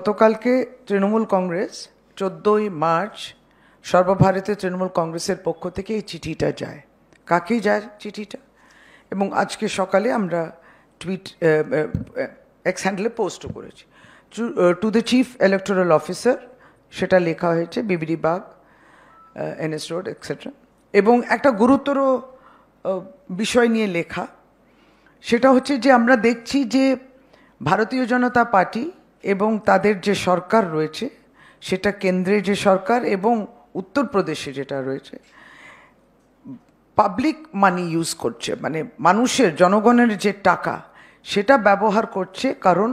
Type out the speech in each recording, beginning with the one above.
গতকালকে তৃণমূল কংগ্রেস 14ই মার্চ সর্বভারতীয় তৃণমূল কংগ্রেসের পক্ষ থেকে এই চিঠিটা যায়। কাকে যায় চিঠিটা? এবং আজকে সকালে আমরা টুইট এক্স হ্যান্ডেলে পোস্টও করেছি। To the chief electoral officer, সেটা লেখা হয়েছে BBD Bag, NS road etcetera. এবং একটা গুরুতর বিষয় নিয়ে লেখা, সেটা হচ্ছে যে আমরা দেখছি যে ভারতীয় জনতা পার্টি এবং তাদের যে সরকার রয়েছে, সেটা কেন্দ্রে যে সরকার এবং উত্তরপ্রদেশে যেটা রয়েছে, পাবলিক মানি ইউজ করছে, মানে মানুষের জনগণের যে টাকা সেটা ব্যবহার করছে। কারণ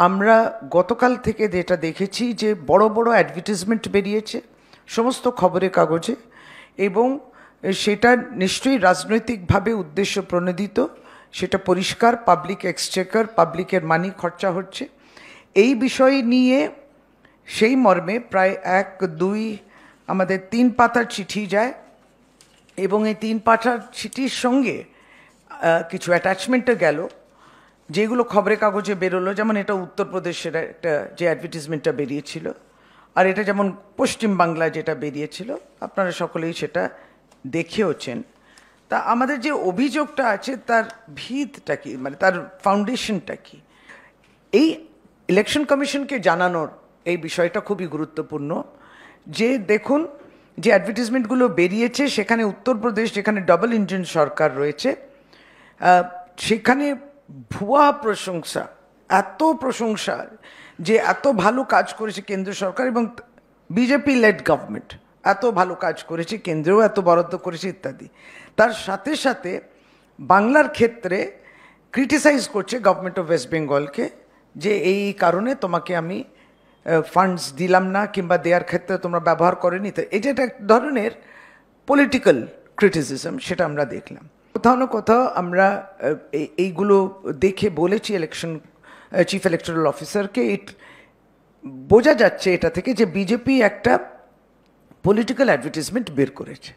আমরা গতকাল থেকে যেটা দেখেছি যে বড় বড় অ্যাডভার্টাইজমেন্ট বেরিয়েছে সমস্ত খবরের কাগজে, এবং সেটা নিশ্চয়ই রাজনৈতিকভাবে উদ্দেশ্য প্রণোদিত, সেটা পরিষ্কার। পাবলিক এক্সচেকার, পাবলিকের মানি খরচা হচ্ছে। এই বিষয় নিয়ে সেই মর্মে প্রায় 1-2 আমাদের 3 পাতার চিঠি যায়, এবং এই 3 পাতার চিঠির সঙ্গে কিছু অ্যাটাচমেন্টও গেল, যেগুলো খবরের কাগজে বেরোলো। যেমন এটা উত্তরপ্রদেশের একটা যে অ্যাডভার্টাইজমেন্টটা বেরিয়েছিল, আর এটা যেমন পশ্চিমবাংলায় যেটা বেরিয়েছিল, আপনারা সকলেই সেটা দেখেওছেন। তা আমাদের যে অভিযোগটা আছে তার ভিতটা কি, মানে তার ফাউন্ডেশনটা কি, এই ইলেকশন কমিশনকে জানানোর এই বিষয়টা খুবই গুরুত্বপূর্ণ। যে দেখুন, যে অ্যাডভার্টাইজমেন্টগুলো বেরিয়েছে সেখানে উত্তরপ্রদেশ, যেখানে ডাবল ইঞ্জিন সরকার রয়েছে, সেখানে ভুয়া প্রশংসা, এত প্রশংসা যে এত ভালো কাজ করেছে কেন্দ্র সরকার এবং বিজেপি লেড গভর্নমেন্ট, এত ভালো কাজ করেছে, কেন্দ্রেও এত বরাদ্দ করেছে ইত্যাদি। তার সাথে সাথে বাংলার ক্ষেত্রে ক্রিটিসাইজ করছে গভর্নমেন্ট অফ ওয়েস্ট বেঙ্গলকে, যে এই কারণে তোমাকে আমি ফান্ডস দিলাম না, কিংবা দেওয়ার ক্ষেত্রে তোমরা ব্যবহার করেনি। তো এটা একটা ধরনের পলিটিক্যাল ক্রিটিসিজম, সেটা আমরা দেখলাম। কোথাও না কোথাও আমরা এইগুলো দেখে বলেছি চিফ ইলেকটোরাল অফিসারকে, বোঝা যাচ্ছে এটা থেকে যে বিজেপি একটা পলিটিক্যাল অ্যাডভার্টাইজমেন্ট বের করেছে।